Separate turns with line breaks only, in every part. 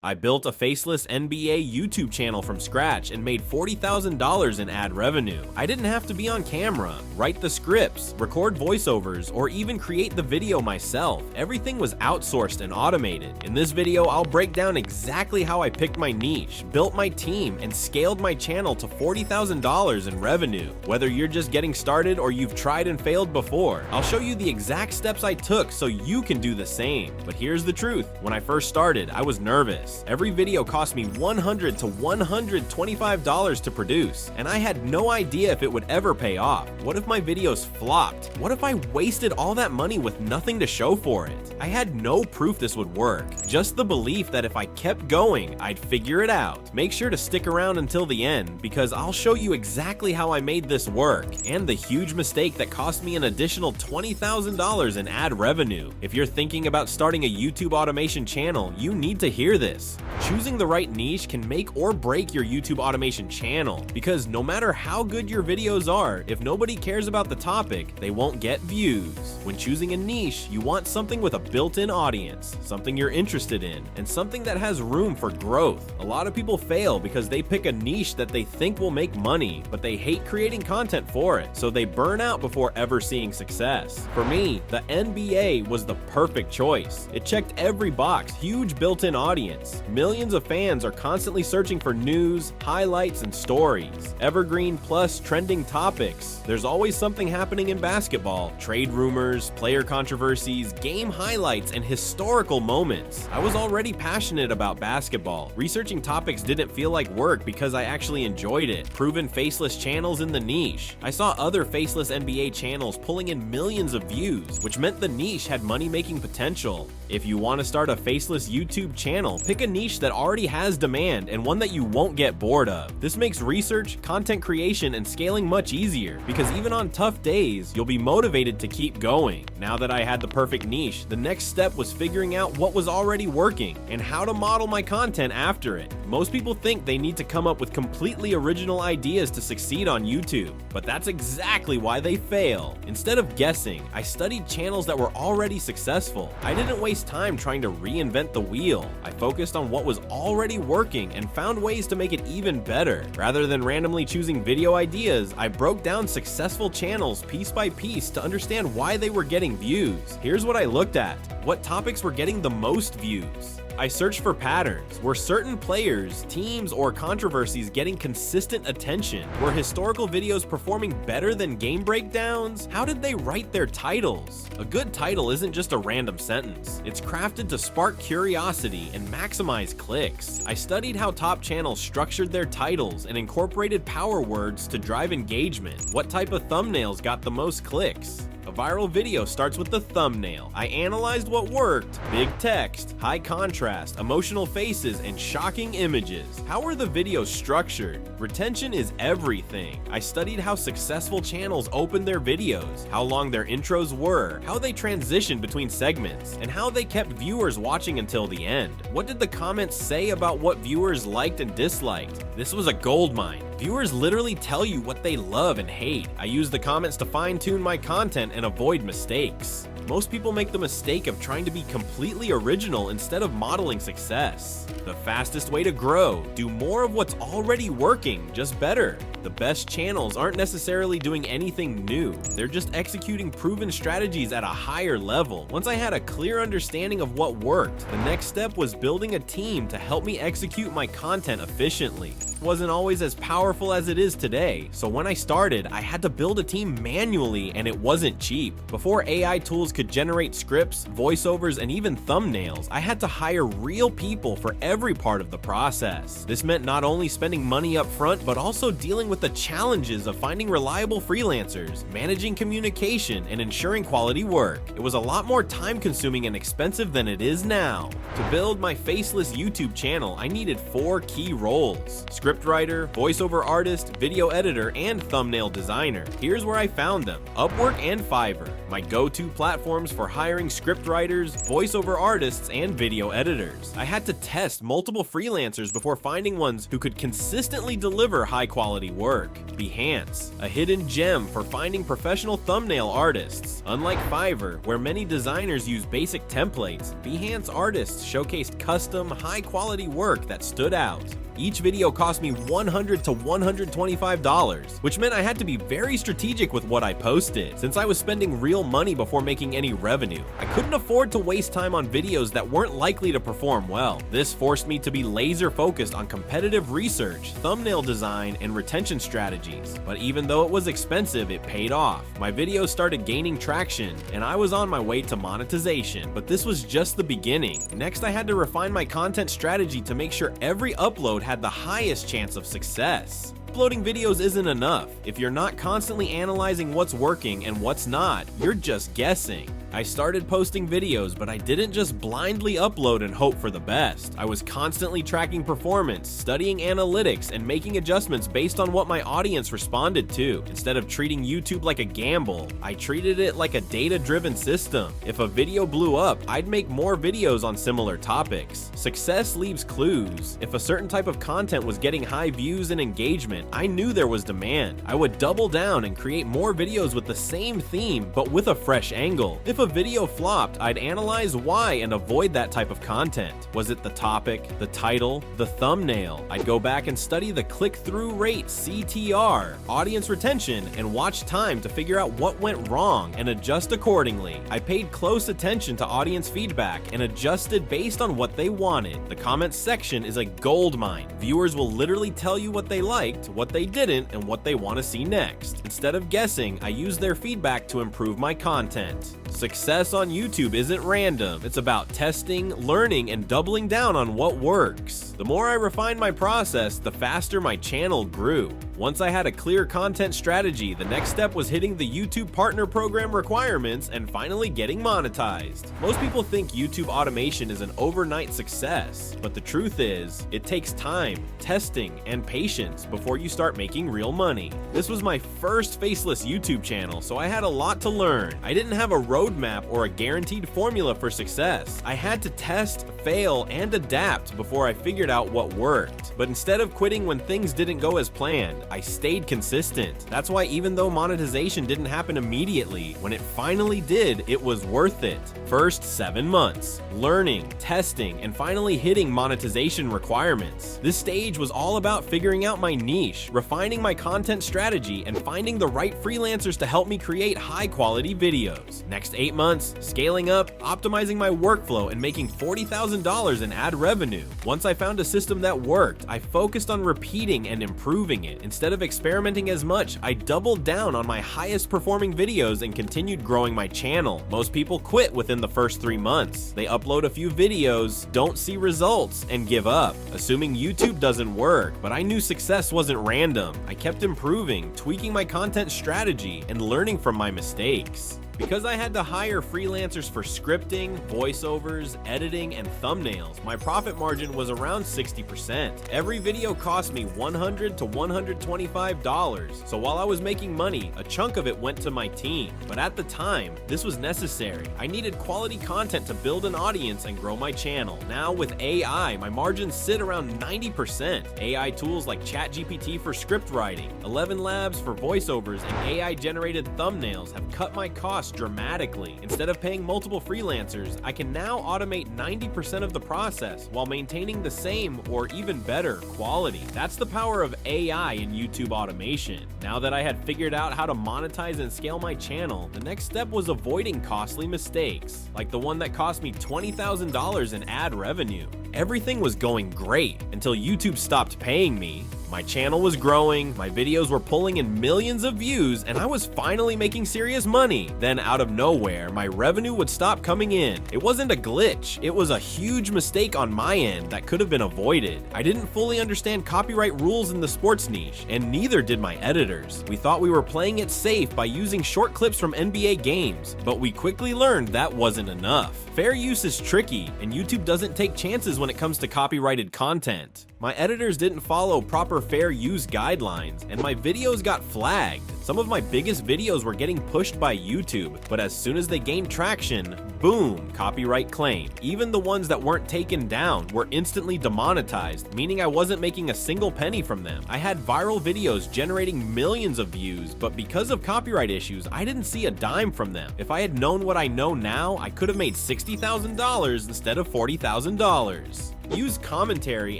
I built a faceless NBA YouTube channel from scratch and made $40,000 in ad revenue. I didn't have to be on camera, write the scripts, record voiceovers, or even create the video myself. Everything was outsourced and automated. In this video, I'll break down exactly how I picked my niche, built my team, and scaled my channel to $40,000 in revenue. Whether you're just getting started or you've tried and failed before, I'll show you the exact steps I took so you can do the same. But here's the truth. When I first started, I was nervous. Every video cost me $100 to $125 to produce, and I had no idea if it would ever pay off. What if my videos flopped? What if I wasted all that money with nothing to show for it? I had no proof this would work, just the belief that if I kept going, I'd figure it out. Make sure to stick around until the end, because I'll show you exactly how I made this work, and the huge mistake that cost me an additional $20,000 in ad revenue. If you're thinking about starting a YouTube automation channel, you need to hear this. Choosing the right niche can make or break your YouTube automation channel, because no matter how good your videos are, if nobody cares about the topic, they won't get views. When choosing a niche, you want something with a built-in audience, something you're interested in, and something that has room for growth. A lot of people fail because they pick a niche that they think will make money, but they hate creating content for it, so they burn out before ever seeing success. For me, the NBA was the perfect choice. It checked every box, huge built-in audience. Millions of fans are constantly searching for news, highlights, and stories. Evergreen plus trending topics. There's always something happening in basketball. Trade rumors, player controversies, game highlights, and historical moments. I was already passionate about basketball. Researching topics didn't feel like work because I actually enjoyed it. Proven faceless channels in the niche. I saw other faceless NBA channels pulling in millions of views, which meant the niche had money-making potential. If you want to start a faceless YouTube channel, pick a niche that already has demand and one that you won't get bored of. This makes research, content creation, and scaling much easier, because even on tough days, you'll be motivated to keep going. Now that I had the perfect niche, the next step was figuring out what was already working and how to model my content after it. Most people think they need to come up with completely original ideas to succeed on YouTube, but that's exactly why they fail. Instead of guessing, I studied channels that were already successful. I didn't waste time trying to reinvent the wheel. I focused on what was already working and found ways to make it even better. Rather than randomly choosing video ideas, I broke down successful channels piece by piece to understand why they were getting views. Here's what I looked at. What topics were getting the most views? I searched for patterns. Were certain players, teams, or controversies getting consistent attention? Were historical videos performing better than game breakdowns? How did they write their titles? A good title isn't just a random sentence. It's crafted to spark curiosity and maximize clicks. I studied how top channels structured their titles and incorporated power words to drive engagement. What type of thumbnails got the most clicks? A viral video starts with the thumbnail. I analyzed what worked: big text, high contrast, emotional faces, and shocking images. How were the videos structured? Retention is everything. I studied how successful channels opened their videos, how long their intros were, how they transitioned between segments, and how they kept viewers watching until the end. What did the comments say about what viewers liked and disliked? This was a goldmine. Viewers literally tell you what they love and hate. I use the comments to fine-tune my content and avoid mistakes. Most people make the mistake of trying to be completely original instead of modeling success. The fastest way to grow: do more of what's already working, just better. The best channels aren't necessarily doing anything new. They're just executing proven strategies at a higher level. Once I had a clear understanding of what worked, the next step was building a team to help me execute my content efficiently. It wasn't always as powerful as it is today, so when I started, I had to build a team manually, and it wasn't cheap. Before AI tools could generate scripts, voiceovers, and even thumbnails, I had to hire real people for every part of the process. This meant not only spending money up front, but also dealing with the challenges of finding reliable freelancers, managing communication, and ensuring quality work. It was a lot more time-consuming and expensive than it is now. To build my faceless YouTube channel, I needed 4 key roles: script scriptwriter, voiceover artist, video editor, and thumbnail designer. Here's where I found them: Upwork and Fiverr, my go-to platforms for hiring scriptwriters, voiceover artists, and video editors. I had to test multiple freelancers before finding ones who could consistently deliver high-quality work. Behance, a hidden gem for finding professional thumbnail artists. Unlike Fiverr, where many designers use basic templates, Behance artists showcased custom, high-quality work that stood out. Each video cost me $100 to $125, which meant I had to be very strategic with what I posted, since I was spending real money before making any revenue. I couldn't afford to waste time on videos that weren't likely to perform well. This forced me to be laser focused on competitive research, thumbnail design, and retention strategies. But even though it was expensive, it paid off. My videos started gaining traction, and I was on my way to monetization. But this was just the beginning. Next, I had to refine my content strategy to make sure every upload had the highest chance of success. Uploading videos isn't enough. If you're not constantly analyzing what's working and what's not, you're just guessing. I started posting videos, but I didn't just blindly upload and hope for the best. I was constantly tracking performance, studying analytics, and making adjustments based on what my audience responded to. Instead of treating YouTube like a gamble, I treated it like a data-driven system. If a video blew up, I'd make more videos on similar topics. Success leaves clues. If a certain type of content was getting high views and engagement, I knew there was demand. I would double down and create more videos with the same theme, but with a fresh angle. If a video flopped, I'd analyze why and avoid that type of content. Was it the topic, the title, the thumbnail? I'd go back and study the click-through rate, CTR, audience retention, and watch time to figure out what went wrong and adjust accordingly. I paid close attention to audience feedback and adjusted based on what they wanted. The comments section is a goldmine. Viewers will literally tell you what they liked, what they didn't, and what they want to see next. Instead of guessing, I used their feedback to improve my content. Success on YouTube isn't random. It's about testing, learning, and doubling down on what works. The more I refined my process, the faster my channel grew. Once I had a clear content strategy, the next step was hitting the YouTube Partner Program requirements and finally getting monetized. Most people think YouTube automation is an overnight success, but the truth is, it takes time, testing, and patience before you start making real money. This was my first Faceless YouTube channel, so I had a lot to learn. I didn't have a roadmap or a guaranteed formula for success. I had to test, fail, and adapt before I figured out what worked. But instead of quitting when things didn't go as planned, I stayed consistent. That's why even though monetization didn't happen immediately, when it finally did, it was worth it. First 7 months, learning, testing, and finally hitting monetization requirements. This stage was all about figuring out my niche, refining my content strategy, and finding the right freelancers to help me create high-quality videos. Next 8 months, scaling up, optimizing my workflow, and making $40,000 in ad revenue. Once I found a system that worked, I focused on repeating and improving it. Instead of experimenting as much, I doubled down on my highest performing videos and continued growing my channel. Most people quit within the first 3 months. They upload a few videos, don't see results, and give up, assuming YouTube doesn't work. But I knew success wasn't random. I kept improving, tweaking my content strategy, and learning from my mistakes. Because I had to hire freelancers for scripting, voiceovers, editing, and thumbnails, my profit margin was around 60%. Every video cost me $100 to $125, so while I was making money, a chunk of it went to my team. But at the time, this was necessary. I needed quality content to build an audience and grow my channel. Now with AI, my margins sit around 90%. AI tools like ChatGPT for script writing, 11 Labs for voiceovers, and AI-generated thumbnails have cut my costs dramatically. Instead of paying multiple freelancers, I can now automate 90% of the process while maintaining the same or even better quality. That's the power of AI in YouTube automation. Now that I had figured out how to monetize and scale my channel, the next step was avoiding costly mistakes, like the one that cost me $20,000 in ad revenue. Everything was going great until YouTube stopped paying me. My channel was growing, my videos were pulling in millions of views, and I was finally making serious money. Then out of nowhere, my revenue would stop coming in. It wasn't a glitch, it was a huge mistake on my end that could have been avoided. I didn't fully understand copyright rules in the sports niche, and neither did my editors. We thought we were playing it safe by using short clips from NBA games, but we quickly learned that wasn't enough. Fair use is tricky, and YouTube doesn't take chances when it comes to copyrighted content. My editors didn't follow proper for fair use guidelines, and my videos got flagged. Some of my biggest videos were getting pushed by YouTube, but as soon as they gained traction, boom, copyright claim. Even the ones that weren't taken down were instantly demonetized, meaning I wasn't making a single penny from them. I had viral videos generating millions of views, but because of copyright issues, I didn't see a dime from them. If I had known what I know now, I could have made $60,000 instead of $40,000. Use commentary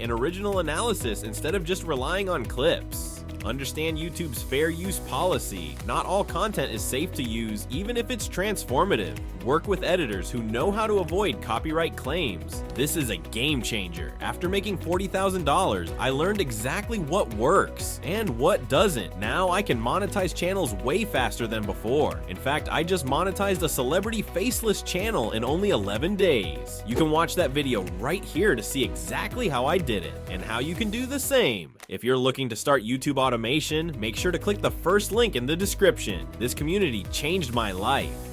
and original analysis instead of just relying on clips. Understand YouTube's fair use policy. Not all content is safe to use, even if it's transformative. Work with editors who know how to avoid copyright claims. This is a game changer. After making $40,000, I learned exactly what works and what doesn't. Now I can monetize channels way faster than before. In fact, I just monetized a celebrity Faceless channel in only 11 days. You can watch that video right here to see exactly how I did it and how you can do the same. If you're looking to start YouTube automation, make sure to click the first link in the description. This community changed my life.